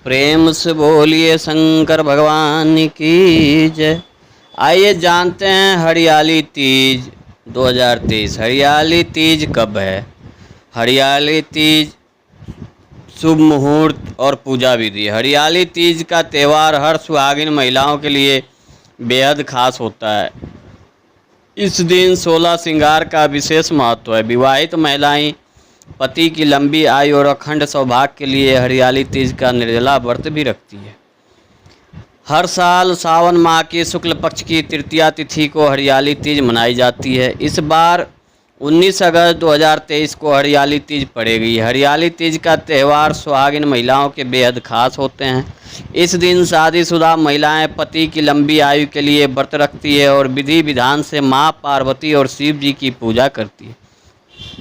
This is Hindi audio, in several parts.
प्रेम से बोलिए शंकर भगवान की जय। आइए जानते हैं हरियाली तीज 2023। हरियाली तीज कब है? हरियाली तीज शुभ मुहूर्त और पूजा विधि। हरियाली तीज का त्यौहार हर सुहागिन महिलाओं के लिए बेहद खास होता है। इस दिन 16 श्रृंगार का विशेष महत्व है। विवाहित महिलाएं पति की लंबी आयु और अखंड सौभाग्य के लिए हरियाली तीज का निर्जला व्रत भी रखती है। हर साल सावन माह की शुक्ल पक्ष की तृतीया तिथि को हरियाली तीज मनाई जाती है। इस बार 19 अगस्त 2023 को हरियाली तीज पड़ेगी। हरियाली तीज का त्यौहार सुहागिन महिलाओं के बेहद खास होते हैं। इस दिन शादीशुदा महिलाएं पति की लंबी आयु के लिए व्रत रखती है और विधि विधान से माँ पार्वती और शिव जी की पूजा करती है।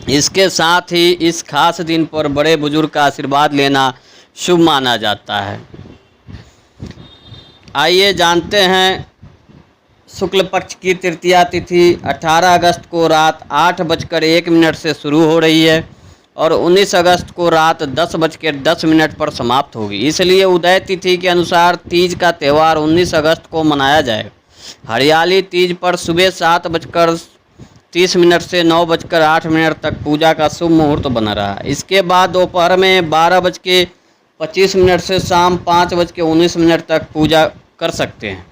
इसके साथ ही इस खास दिन पर बड़े बुजुर्ग का आशीर्वाद लेना शुभ माना जाता है। आइए जानते हैं शुक्ल पक्ष की तृतीया तिथि 18 अगस्त को रात 8:01 से शुरू हो रही है और 19 अगस्त को रात 10:10 पर समाप्त होगी। इसलिए उदय तिथि के अनुसार तीज का त्यौहार 19 अगस्त को मनाया जाएगा। हरियाली तीज पर सुबह 7:30 से 9:08 तक पूजा का शुभ मुहूर्त बना रहा। इसके बाद दोपहर में 12:25 से शाम 5:19 तक पूजा कर सकते हैं।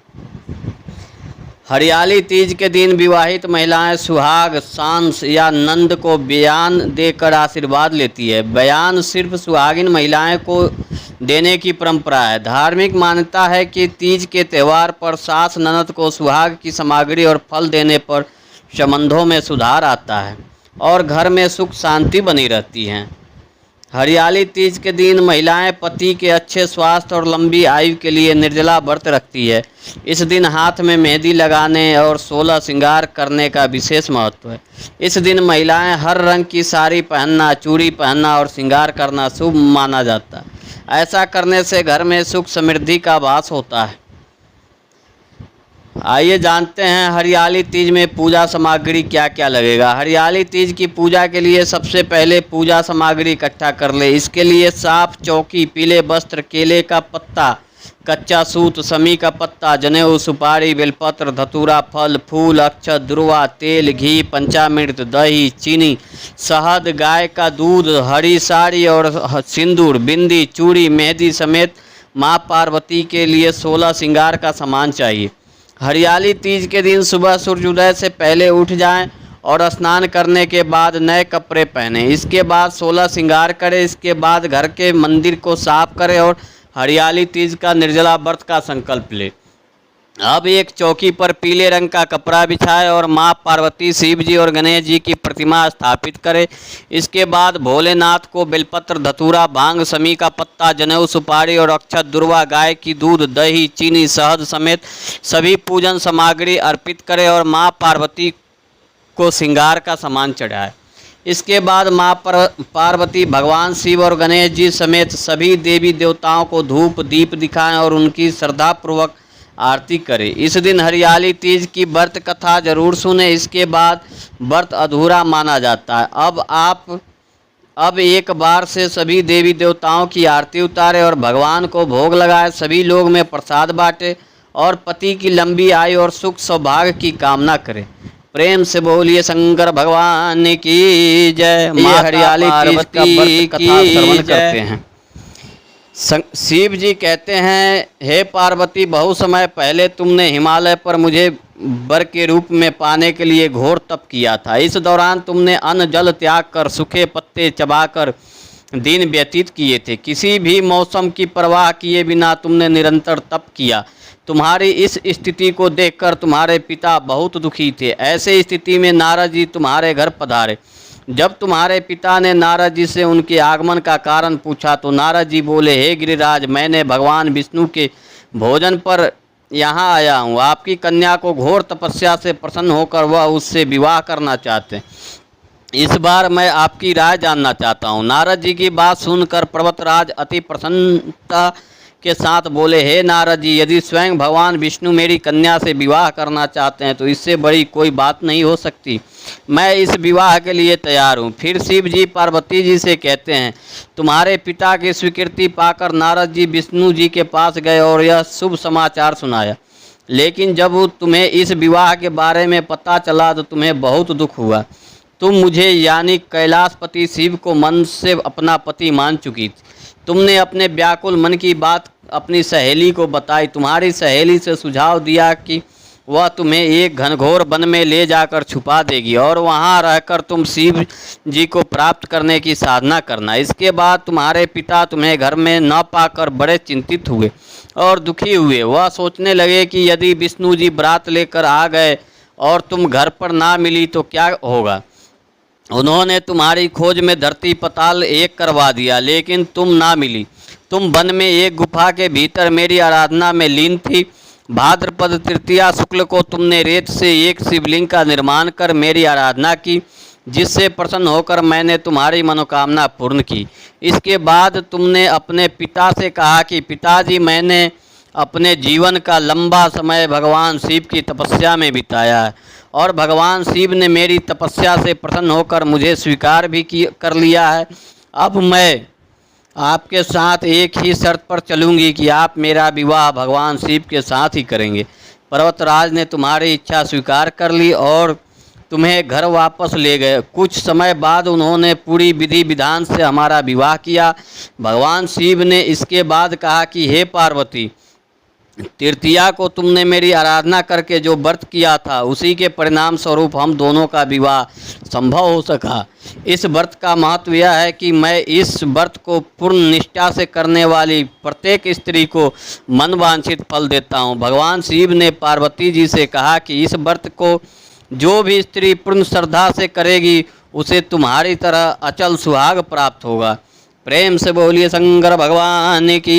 हरियाली तीज के दिन विवाहित महिलाएं सुहाग, सांस या नंद को बयान देकर आशीर्वाद लेती है। बयान सिर्फ सुहागिन महिलाएं को देने की परंपरा है। धार्मिक मान्यता है कि तीज के त्यौहार पर सास ननद को सुहाग की सामग्री और फल देने पर संबंधों में सुधार आता है और घर में सुख शांति बनी रहती है। हरियाली तीज के दिन महिलाएं पति के अच्छे स्वास्थ्य और लंबी आयु के लिए निर्जला व्रत रखती है। इस दिन हाथ में मेहंदी लगाने और 16 श्रृंगार करने का विशेष महत्व है। इस दिन महिलाएं हर रंग की साड़ी पहनना, चूड़ी पहनना और श्रृंगार करना शुभ माना जाता है। ऐसा करने से घर में सुख समृद्धि का वास होता है। आइए जानते हैं हरियाली तीज में पूजा सामग्री क्या क्या लगेगा। हरियाली तीज की पूजा के लिए सबसे पहले पूजा सामग्री इकट्ठा कर ले। इसके लिए साफ चौकी, पीले वस्त्र, केले का पत्ता, कच्चा सूत, समी का पत्ता, जनेऊ, सुपारी, बेलपत्र, धतूरा, फल, फूल, अक्षत, दुर्वा, तेल, घी, पंचामृत, दही, चीनी, शहद, गाय का दूध, हरी साड़ी और सिंदूर, बिंदी, चूड़ी, मेहंदी समेत माँ पार्वती के लिए 16 श्रृंगार का सामान चाहिए। हरियाली तीज के दिन सुबह सूर्योदय से पहले उठ जाएं और स्नान करने के बाद नए कपड़े पहनें। इसके बाद 16 श्रृंगार करें। इसके बाद घर के मंदिर को साफ करें और हरियाली तीज का निर्जला व्रत का संकल्प लें। अब एक चौकी पर पीले रंग का कपड़ा बिछाएं और माँ पार्वती, शिव जी और गणेश जी की प्रतिमा स्थापित करें। इसके बाद भोलेनाथ को बेलपत्र, धतूरा, भांग, समी का पत्ता, जनेऊ, सुपारी और अक्षत, दुर्वा, गाय की दूध, दही, चीनी, शहद समेत सभी पूजन सामग्री अर्पित करें और माँ पार्वती को श्रृंगार का सामान चढ़ाएं। इसके बाद माँ पार्वती, भगवान शिव और गणेश जी समेत सभी देवी देवताओं को धूप दीप दिखाएं और उनकी श्रद्धापूर्वक आरती करें। इस दिन हरियाली तीज की व्रत कथा जरूर सुने। इसके बाद व्रत अधूरा माना जाता है। अब एक बार से सभी देवी देवताओं की आरती उतारें और भगवान को भोग लगाए। सभी लोग में प्रसाद बांटे और पति की लंबी आयु और सुख सौभाग्य की कामना करें। प्रेम से बोलिए शंकर भगवान की जय। माँ हरियाली तीज का व्रत कथा श्रवण करते हैं। शिव जी कहते हैं, हे पार्वती, बहुत समय पहले तुमने हिमालय पर मुझे वर के रूप में पाने के लिए घोर तप किया था। इस दौरान तुमने अन्न जल त्याग कर सूखे पत्ते चबाकर दिन व्यतीत किए थे। किसी भी मौसम की परवाह किए बिना तुमने निरंतर तप किया। तुम्हारी इस स्थिति को देखकर तुम्हारे पिता बहुत दुखी थे। ऐसे स्थिति में नारद जी तुम्हारे घर पधारे। जब तुम्हारे पिता ने नारद जी से उनके आगमन का कारण पूछा तो नारद जी बोले, हे गिरिराज, मैंने भगवान विष्णु के भोजन पर यहाँ आया हूँ। आपकी कन्या को घोर तपस्या से प्रसन्न होकर वह उससे विवाह करना चाहते हैं। इस बार मैं आपकी राय जानना चाहता हूँ। नारद जी की बात सुनकर पर्वतराज अति प्रसन्नता के साथ बोले, हे नारद जी, यदि स्वयं भगवान विष्णु मेरी कन्या से विवाह करना चाहते हैं तो इससे बड़ी कोई बात नहीं हो सकती। मैं इस विवाह के लिए तैयार हूँ। फिर शिव जी पार्वती जी से कहते हैं, तुम्हारे पिता की स्वीकृति पाकर नारद जी विष्णु जी के पास गए और यह शुभ समाचार सुनाया। लेकिन जब तुम्हें इस विवाह के बारे में पता चला तो तुम्हें बहुत दुख हुआ। तुम मुझे यानी कैलाशपति शिव को मन से अपना पति मान चुकी थी। तुमने अपने व्याकुल मन की बात अपनी सहेली को बताई। तुम्हारी सहेली से सुझाव दिया कि वह तुम्हें एक घनघोर वन में ले जाकर छुपा देगी और वहां रहकर तुम शिव जी को प्राप्त करने की साधना करना। इसके बाद तुम्हारे पिता तुम्हें घर में न पाकर बड़े चिंतित हुए और दुखी हुए। वह सोचने लगे कि यदि विष्णु जी बारात लेकर आ गए और तुम घर पर ना मिली तो क्या होगा। उन्होंने तुम्हारी खोज में धरती पताल एक करवा दिया, लेकिन तुम ना मिली। तुम वन में एक गुफा के भीतर मेरी आराधना में लीन थी। भाद्रपद तृतीया शुक्ल को तुमने रेत से एक शिवलिंग का निर्माण कर मेरी आराधना की, जिससे प्रसन्न होकर मैंने तुम्हारी मनोकामना पूर्ण की। इसके बाद तुमने अपने पिता से कहा कि पिताजी, मैंने अपने जीवन का लंबा समय भगवान शिव की तपस्या में बिताया है और भगवान शिव ने मेरी तपस्या से प्रसन्न होकर मुझे स्वीकार भी कर लिया है। अब मैं आपके साथ एक ही शर्त पर चलूँगी कि आप मेरा विवाह भगवान शिव के साथ ही करेंगे। पर्वतराज ने तुम्हारी इच्छा स्वीकार कर ली और तुम्हें घर वापस ले गए। कुछ समय बाद उन्होंने पूरी विधि विधान से हमारा विवाह किया। भगवान शिव ने इसके बाद कहा कि हे पार्वती, तृतीया को तुमने मेरी आराधना करके जो व्रत किया था उसी के परिणाम स्वरूप हम दोनों का विवाह संभव हो सका। इस व्रत का महत्व यह है कि मैं इस व्रत को पूर्ण निष्ठा से करने वाली प्रत्येक स्त्री को मनवांछित फल देता हूँ। भगवान शिव ने पार्वती जी से कहा कि इस व्रत को जो भी स्त्री पूर्ण श्रद्धा से करेगी उसे तुम्हारी तरह अचल सुहाग प्राप्त होगा। प्रेम से बोलिए शंकर भगवान की।